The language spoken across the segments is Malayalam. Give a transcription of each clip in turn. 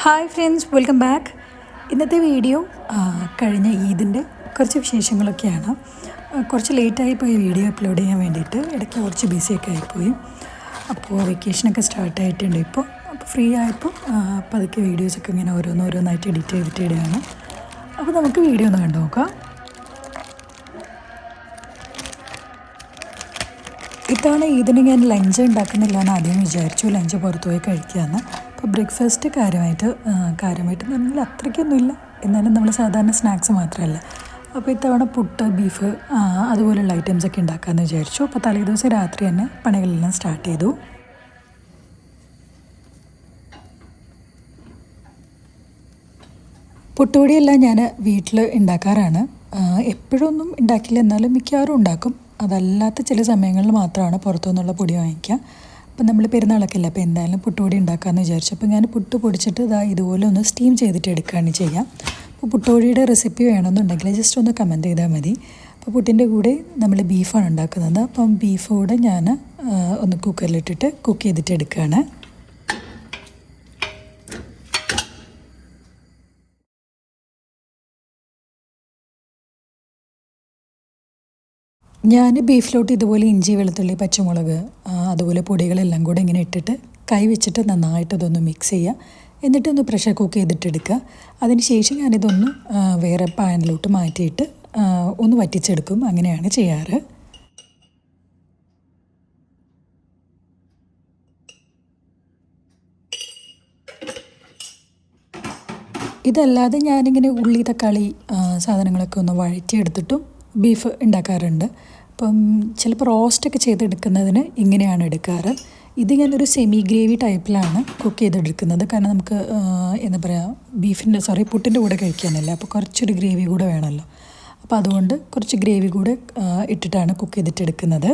Hi friends, welcome back. ഇന്നത്തെ വീഡിയോ കഴിഞ്ഞ ഈദിൻ്റെ കുറച്ച് വിശേഷങ്ങളൊക്കെയാണ്. കുറച്ച് ലേറ്റായി പോയി വീഡിയോ അപ്ലോഡ് ചെയ്യാൻ വേണ്ടിയിട്ട്. ഇടയ്ക്ക് കുറച്ച് ബിസിയൊക്കെ ആയിപ്പോയി. അപ്പോൾ വെക്കേഷനൊക്കെ സ്റ്റാർട്ടായിട്ടുണ്ട്. അപ്പോൾ ഫ്രീ ആയപ്പോൾ പതുക്കെ വീഡിയോസൊക്കെ ഇങ്ങനെ ഓരോന്നായിട്ട് എഡിറ്റ് ചെയ്തിട്ട് ഇടുകയാണ്. അപ്പോൾ നമുക്ക് വീഡിയോ ഒന്ന് കണ്ടു നോക്കാം. ഇത്തവണ ഇതിന് ഞാൻ ലഞ്ച് ഉണ്ടാക്കുന്നില്ല എന്ന് ആദ്യം വിചാരിച്ചു. ലഞ്ച് പുറത്തു പോയി കഴിക്കാമെന്ന്. അപ്പോൾ ബ്രേക്ക്ഫാസ്റ്റ് കാര്യമായിട്ട് എന്ന് പറഞ്ഞാൽ അത്രയ്ക്കൊന്നുമില്ല. എന്നാലും നമ്മൾ സാധാരണ സ്നാക്സ് മാത്രമല്ല. അപ്പോൾ ഇത്തവണ പുട്ട്, ബീഫ് അതുപോലുള്ള ഐറ്റംസൊക്കെ ഉണ്ടാക്കാമെന്ന് വിചാരിച്ചു. അപ്പോൾ തലേദിവസം രാത്രി തന്നെ പണികളെല്ലാം സ്റ്റാർട്ട് ചെയ്തു. പുട്ടുപൊടിയെല്ലാം ഞാൻ വീട്ടിൽ ഉണ്ടാക്കാറാണ്. എപ്പോഴൊന്നും ഉണ്ടാക്കില്ല, എന്നാലും മിക്കവാറും ഉണ്ടാക്കും. അതല്ലാത്ത ചില സമയങ്ങളിൽ മാത്രമാണ് പുറത്തുനിന്നുള്ള പൊടി വാങ്ങിക്കുക. അപ്പം നമ്മൾ പെരുന്നാളൊക്കെ ഇല്ല, അപ്പോൾ എന്തായാലും പുട്ടുപൊടി ഉണ്ടാക്കാമെന്ന് വിചാരിച്ചു. അപ്പോൾ ഞാൻ പുട്ട് പൊടിച്ചിട്ട് ഇതുപോലെ ഒന്ന് സ്റ്റീം ചെയ്തിട്ട് എടുക്കുകയാണ് ചെയ്യുക. അപ്പോൾ പുട്ടുപൊടിയുടെ റെസിപ്പി വേണമെന്നുണ്ടെങ്കിൽ ജസ്റ്റ് ഒന്ന് കമൻറ്റ് ചെയ്താൽ മതി. അപ്പോൾ പുട്ടിൻ്റെ കൂടെ നമ്മൾ ബീഫാണ് ഉണ്ടാക്കുന്നത്. അപ്പം ബീഫ് കൂടെ ഞാൻ ഒന്ന് കുക്കറിലിട്ടിട്ട് കുക്ക് ചെയ്തിട്ട് എടുക്കുകയാണ്. ഞാൻ ബീഫിലോട്ട് ഇതുപോലെ ഇഞ്ചി, വെളുത്തുള്ളി, പച്ചമുളക് അതുപോലെ പൊടികളെല്ലാം കൂടെ ഇങ്ങനെ ഇട്ടിട്ട് കൈ വെച്ചിട്ട് നന്നായിട്ട് ഇതൊന്ന് മിക്സ് ചെയ്യുക. എന്നിട്ടൊന്ന് പ്രഷർ കുക്ക് ചെയ്തിട്ടെടുക്കുക. അതിന് ശേഷം ഞാനിതൊന്ന് വേറെ പാനിലോട്ട് മാറ്റിയിട്ട് ഒന്ന് വറ്റിച്ചെടുക്കും. അങ്ങനെയാണ് ചെയ്യാറ്. ഇതല്ലാതെ ഞാനിങ്ങനെ ഉള്ളി, തക്കാളി സാധനങ്ങളൊക്കെ ഒന്ന് വഴറ്റിയെടുത്തിട്ടും ബീഫ് ഉണ്ടാക്കാറുണ്ട്. അപ്പം ചിലപ്പോൾ റോസ്റ്റൊക്കെ ചെയ്തെടുക്കുന്നതിന് ഇങ്ങനെയാണ് എടുക്കാറ്. ഇത് ഞാനൊരു സെമി ഗ്രേവി ടൈപ്പിലാണ് കുക്ക് ചെയ്തെടുക്കുന്നത്. കാരണം നമുക്ക് എന്താ പറയുക, പുട്ടിൻ്റെ കൂടെ കഴിക്കാനല്ല, അപ്പോൾ കുറച്ചൊരു ഗ്രേവി കൂടെ വേണമല്ലോ. അപ്പോൾ അതുകൊണ്ട് കുറച്ച് ഗ്രേവി കൂടെ ഇട്ടിട്ടാണ് കുക്ക് ചെയ്തിട്ടെടുക്കുന്നത്.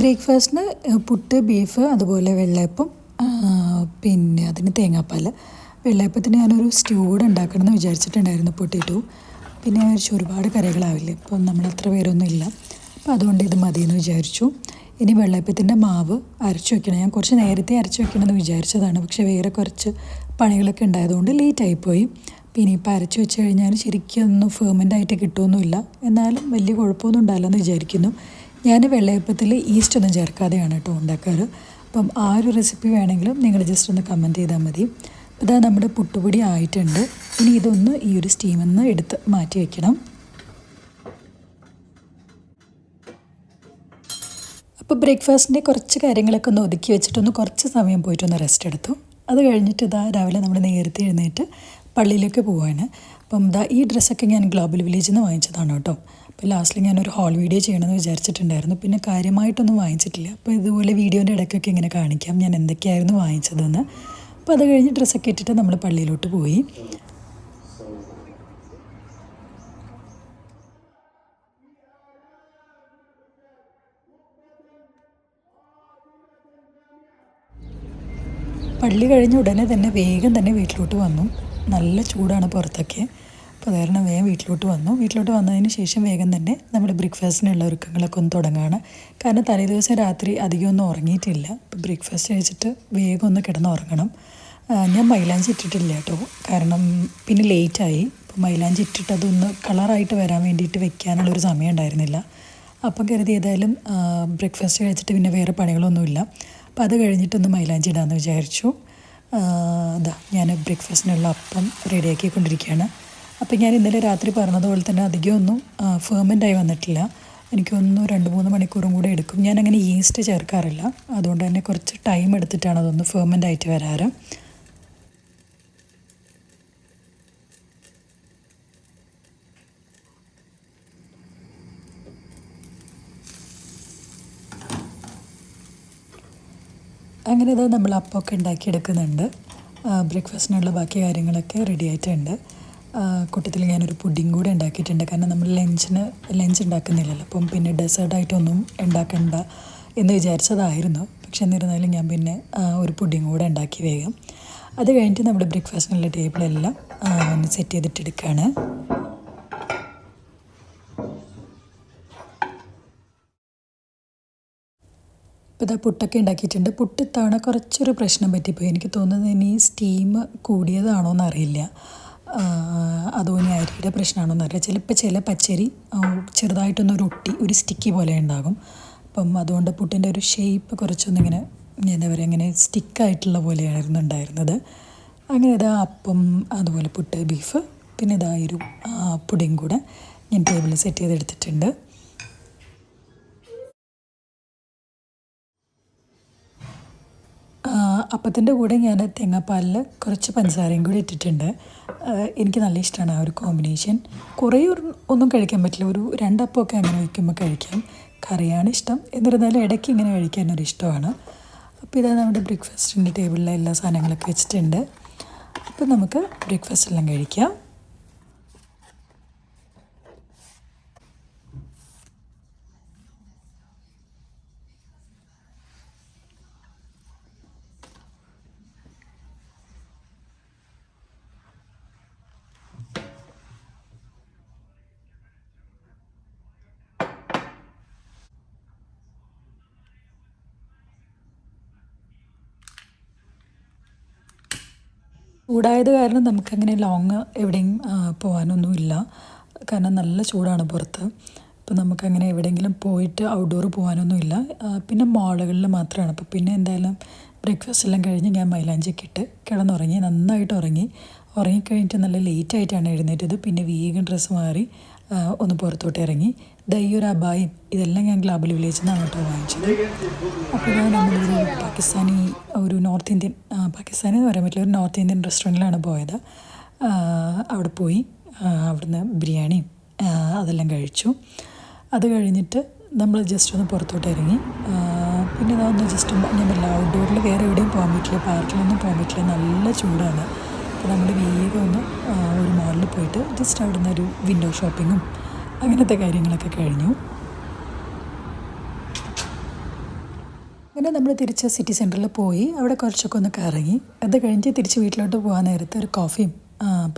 ബ്രേക്ക്ഫാസ്റ്റിന് പുട്ട്, ബീഫ്, അതുപോലെ വെള്ളയപ്പം, പിന്നെ അതിന് തേങ്ങാപ്പാൽ. വെള്ളയപ്പത്തിന് ഞാനൊരു സ്റ്റൂ കൂടെ ഉണ്ടാക്കണമെന്ന് വിചാരിച്ചിട്ടുണ്ടായിരുന്നു, പൊട്ടിട്ടു. പിന്നെ ഞാൻ വിചാരിച്ചു ഒരുപാട് കറികളാവില്ലേ, അപ്പം നമ്മളത്ര പേരൊന്നും ഇല്ല, അപ്പോൾ അതുകൊണ്ട് ഇത് മതിയെന്ന് വിചാരിച്ചു. ഇനി വെള്ളയപ്പത്തിൻ്റെ മാവ് അരച്ച് വയ്ക്കണം. ഞാൻ കുറച്ച് നേരത്തെ അരച്ച് വയ്ക്കണമെന്ന് വിചാരിച്ചതാണ്, പക്ഷേ വേറെ കുറച്ച് പണികളൊക്കെ ഉണ്ടായതുകൊണ്ട് ലേറ്റായിപ്പോയി. പിന്നെ ഇപ്പോൾ അരച്ച് വെച്ച് കഴിഞ്ഞാൽ ശരിക്കും ഒന്നും ഫെർമെൻ്റായിട്ട് കിട്ടുമൊന്നുമില്ല. എന്നാലും വലിയ കുഴപ്പമൊന്നും ഉണ്ടാവില്ലെന്ന് വിചാരിക്കുന്നു. ഞാൻ വെള്ളയപ്പത്തിൽ ഈസ്റ്റ് ഒന്നും ചേർക്കാതെയാണ് കേട്ടോ ഉണ്ടാക്കാറ്. അപ്പം ആ ഒരു റെസിപ്പി വേണമെങ്കിലും നിങ്ങൾ ജസ്റ്റ് ഒന്ന് കമൻറ്റ് ചെയ്താൽ മതി. അപ്പോൾ നമ്മുടെ പുട്ടുപൊടി ആയിട്ടുണ്ട്. ഇനി ഇതൊന്ന് ഈ ഒരു സ്റ്റീമിൽ നിന്ന് എടുത്ത് മാറ്റി വയ്ക്കണം. അപ്പോൾ ബ്രേക്ക്ഫാസ്റ്റിൻ്റെ കുറച്ച് കാര്യങ്ങളൊക്കെ ഒന്ന് ഒതുക്കി വെച്ചിട്ടൊന്ന് കുറച്ച് സമയം പോയിട്ടൊന്ന് റെസ്റ്റ് എടുത്തു. അത് കഴിഞ്ഞിട്ട് രാവിലെ നമ്മൾ നേരത്തെ എഴുന്നേറ്റ് പള്ളിയിലേക്ക് പോവുകയാണ്. അപ്പം ഈ ഡ്രസ്സൊക്കെ ഞാൻ ഗ്ലോബൽ വില്ലേജിൽ നിന്ന് വാങ്ങിച്ചതാണ് കേട്ടോ. അപ്പോൾ ലാസ്റ്റിൽ ഞാനൊരു ഹോൾ വീഡിയോ ചെയ്യണമെന്ന് വിചാരിച്ചിട്ടുണ്ടായിരുന്നു. പിന്നെ കാര്യമായിട്ടൊന്നും വാങ്ങിച്ചിട്ടില്ല. അപ്പോൾ ഇതുപോലെ വീഡിയോൻ്റെ ഇടയ്ക്കൊക്കെ ഇങ്ങനെ കാണിക്കാം ഞാൻ എന്തൊക്കെയായിരുന്നു വാങ്ങിച്ചതെന്ന്. അപ്പോൾ അത് കഴിഞ്ഞ് ഡ്രസ്സൊക്കെ ഇട്ടിട്ട് നമ്മൾ പള്ളിയിലോട്ട് പോയി. പള്ളി കഴിഞ്ഞ ഉടനെ തന്നെ വേഗം തന്നെ വീട്ടിലോട്ട് വന്നു. നല്ല ചൂടാണ് പുറത്തൊക്കെ. അപ്പോൾ അത് കാരണം വേഗം വീട്ടിലോട്ട് വന്നതിന് ശേഷം വേഗം തന്നെ നമ്മുടെ ബ്രേക്ക്ഫാസ്റ്റിനുള്ള ഒരുക്കങ്ങളൊക്കെ ഒന്ന് തുടങ്ങുകയാണ്. കാരണം തലേദിവസം രാത്രി അധികമൊന്നും ഉറങ്ങിയിട്ടില്ല. അപ്പോൾ ബ്രേക്ക്ഫാസ്റ്റ് കഴിച്ചിട്ട് വേഗം ഒന്ന് കിടന്നുറങ്ങണം. ഞാൻ മൈലാഞ്ചി ഇട്ടിട്ടില്ല കേട്ടോ, കാരണം പിന്നെ ലേറ്റായി. അപ്പോൾ മൈലാഞ്ചി ഇട്ടിട്ട് അതൊന്ന് കളറായിട്ട് വരാൻ വേണ്ടിയിട്ട് വെക്കാനുള്ളൊരു സമയം ഉണ്ടായിരുന്നില്ല. അപ്പം കരുതി ഏതായാലും ബ്രേക്ക്ഫാസ്റ്റ് കഴിച്ചിട്ട് പിന്നെ വേറെ പണികളൊന്നുമില്ല. അപ്പോൾ അത് കഴിഞ്ഞിട്ടൊന്ന് മൈലാഞ്ചി ഇടാമെന്ന് വിചാരിച്ചു. ഞാൻ ബ്രേക്ക്ഫാസ്റ്റിനുള്ള അപ്പം റെഡിയാക്കിക്കൊണ്ടിരിക്കുകയാണ്. അപ്പം ഞാൻ ഇന്നലെ രാത്രി പറഞ്ഞതുപോലെ തന്നെ അധികമൊന്നും ഫെർമെൻ്റായി വന്നിട്ടില്ല. എനിക്കൊന്ന് 2-3 മണിക്കൂറും കൂടെ എടുക്കും. ഞാനങ്ങനെ ഈസ്റ്റ് ചേർക്കാറില്ല, അതുകൊണ്ട് തന്നെ കുറച്ച് ടൈം എടുത്തിട്ടാണ് അതൊന്ന് ഫെർമെൻ്റായിട്ട് വരാറ്. അങ്ങനെ നമ്മൾ അപ്പമൊക്കെ ഉണ്ടാക്കിയെടുക്കുന്നുണ്ട്. ബ്രേക്ക്ഫാസ്റ്റിനുള്ള ബാക്കി കാര്യങ്ങളൊക്കെ റെഡി ആയിട്ടുണ്ട്. കൂട്ടത്തിൽ ഞാനൊരു പുഡിങ് കൂടെ ഉണ്ടാക്കിയിട്ടുണ്ട്. കാരണം നമ്മൾ ലഞ്ച് ഉണ്ടാക്കുന്നില്ലല്ലോ, അപ്പം പിന്നെ ഡെസേർട്ടായിട്ടൊന്നും ഉണ്ടാക്കണ്ട എന്ന് വിചാരിച്ചതായിരുന്നു. പക്ഷെ എന്നിരുന്നാലും ഞാൻ പിന്നെ ഒരു പുഡിങ് കൂടെ ഉണ്ടാക്കി വേഗം. അത് കഴിഞ്ഞിട്ട് നമ്മുടെ ബ്രേക്ക്ഫാസ്റ്റിനുള്ള ടേബിളെല്ലാം ഒന്ന് സെറ്റ് ചെയ്തിട്ടെടുക്കുകയാണ്. ഇപ്പോൾ ഇതാ പുട്ടൊക്കെ ഉണ്ടാക്കിയിട്ടുണ്ട്. പുട്ട് ഇത്തവണ കുറച്ചൊരു പ്രശ്നം പറ്റിപ്പോയി. എനിക്ക് തോന്നുന്നത് ഇനി സ്റ്റീം കൂടിയതാണോ എന്നറിയില്ല. അതോ ഇനി അരിയുടെ പ്രശ്നമാണോ എന്നറിയില്ല. ചിലപ്പോൾ ചില പച്ചരി ചെറുതായിട്ടൊന്നൊരു ഒട്ടി ഒരു സ്റ്റിക്കി പോലെ ഉണ്ടാകും. അപ്പം അതുകൊണ്ട് പുട്ടിൻ്റെ ഒരു ഷേപ്പ് കുറച്ചൊന്നിങ്ങനെ എന്താ പറയുക ഇങ്ങനെ സ്റ്റിക്കായിട്ടുള്ള പോലെയായിരുന്നു ഉണ്ടായിരുന്നത്. അങ്ങനെ ഇതാ അപ്പം അതുപോലെ പുട്ട് ബീഫ് പിന്നെ ഇതാ ഒരു പുഡിങ് കൂടെ ഞാൻ ടേബിളിൽ സെറ്റ് ചെയ്തെടുത്തിട്ടുണ്ട്. അപ്പത്തിൻ്റെ കൂടെ ഞാൻ തേങ്ങാപ്പാലിൽ കുറച്ച് പഞ്ചസാരയും കൂടി ഇട്ടിട്ടുണ്ട്. എനിക്ക് നല്ല ഇഷ്ടമാണ് ആ ഒരു കോമ്പിനേഷൻ. കുറേ ഒന്നും കഴിക്കാൻ പറ്റില്ല. ഒരു രണ്ടപ്പമൊക്കെ അങ്ങനെ വയ്ക്കുമ്പോൾ കഴിക്കാം. കറിയാണ് ഇഷ്ടം. എന്നിരുന്നാലും ഇടയ്ക്ക് ഇങ്ങനെ കഴിക്കാനൊരു ഇഷ്ടമാണ്. അപ്പോൾ ഇതാ നമ്മുടെ ബ്രേക്ക്ഫാസ്റ്റിൻ്റെ ടേബിളിലെ എല്ലാ സാധനങ്ങളൊക്കെ വെച്ചിട്ടുണ്ട്. അപ്പോൾ നമുക്ക് ബ്രേക്ക്ഫാസ്റ്റ് എല്ലാം കഴിക്കാം. ചൂടായത് കാരണം നമുക്കങ്ങനെ ലോങ് എവിടെയും പോകാനൊന്നുമില്ല. കാരണം നല്ല ചൂടാണ് പുറത്ത്. അപ്പോൾ നമുക്കങ്ങനെ എവിടെയെങ്കിലും പോയിട്ട് ഔട്ട്ഡോർ പോകാനൊന്നുമില്ല. പിന്നെ മാളുകളിൽ മാത്രമാണ്. അപ്പോൾ പിന്നെ എന്തായാലും ബ്രേക്ക്ഫാസ്റ്റ് എല്ലാം കഴിഞ്ഞ് ഞാൻ മൈലാഞ്ചിയൊക്കെ ഇട്ട് കിടന്നുറങ്ങി. നന്നായിട്ട് ഉറങ്ങിക്കഴിഞ്ഞിട്ട് നല്ല ലേറ്റായിട്ടാണ് എഴുന്നേറ്റത്. പിന്നെ വേഗം ഡ്രസ്സ് മാറി ഒന്ന് പുറത്തോട്ട് ഇറങ്ങി. ഈ ഒരു അബായും ഇതെല്ലാം ഞാൻ ഗ്ലോബൽ വില്ലേജിൽ നിന്നാണ് കേട്ടോ വാങ്ങിച്ചത്. അപ്പോൾ നമ്മളൊരു പാകിസ്ഥാനി ഒരു നോർത്ത് ഇന്ത്യൻ പാകിസ്ഥാനി എന്ന് പറയാൻ പറ്റില്ല, ഒരു നോർത്ത് ഇന്ത്യൻ റെസ്റ്റോറൻറ്റിലാണ് പോയത്. അവിടെ പോയി അവിടുന്ന് ബിരിയാണിയും അതെല്ലാം കഴിച്ചു. അത് കഴിഞ്ഞിട്ട് നമ്മൾ ജസ്റ്റ് ഒന്ന് പുറത്തോട്ട് ഇറങ്ങി. പിന്നെ ഒന്ന് ജസ്റ്റ് ഞാൻ പറഞ്ഞില്ല ഔട്ട്ഡോറിൽ വേറെ എവിടെയും പോകാൻ പറ്റില്ല, പാർക്കിലൊന്നും പോകാൻ പറ്റില്ല, നല്ല ചൂടാണ്. അപ്പോൾ നമ്മൾ വേഗം ഒന്ന് ഒരു മാളിൽ പോയിട്ട് ജസ്റ്റ് അവിടുന്ന് ഒരു വിൻഡോ ഷോപ്പിങ്ങും അങ്ങനത്തെ കാര്യങ്ങളൊക്കെ കഴിഞ്ഞു. അങ്ങനെ നമ്മൾ തിരിച്ച് സിറ്റി സെൻറ്ററിൽ പോയി അവിടെ കുറച്ചൊക്കെ ഒന്ന് കറങ്ങി. അത് കഴിഞ്ഞ് തിരിച്ച് വീട്ടിലോട്ട് പോകാൻ നേരത്തെ ഒരു കോഫിയും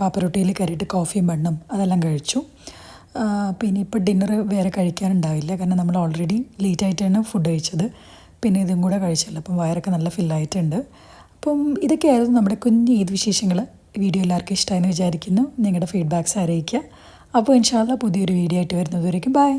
പാപ്പറൊട്ടിയിൽ കയറിയിട്ട് കോഫിയും ബണ്ണും അതെല്ലാം കഴിച്ചു. പിന്നെ ഇപ്പോൾ ഡിന്നർ വേറെ കഴിക്കാനുണ്ടാവില്ല, കാരണം നമ്മൾ ഓൾറെഡി ലേറ്റായിട്ടാണ് ഫുഡ് കഴിച്ചത്. പിന്നെ ഇതും കൂടെ കഴിച്ചല്ലോ, അപ്പം വയറൊക്കെ നല്ല ഫില്ലായിട്ടുണ്ട്. അപ്പം ഇതൊക്കെയായിരുന്നു നമ്മുടെ കുഞ്ഞ് ഈദ് വിശേഷങ്ങൾ. വീഡിയോ എല്ലാവർക്കും ഇഷ്ടമായെന്ന് വിചാരിക്കുന്നു. നിങ്ങളുടെ ഫീഡ്ബാക്ക്സ് അറിയിക്കുക. അപ്പോൾ ഇൻഷാ അല്ലാ പുതിയൊരു വീഡിയോ ആയിട്ട് വരുന്നതുവരേക്കും ബൈ.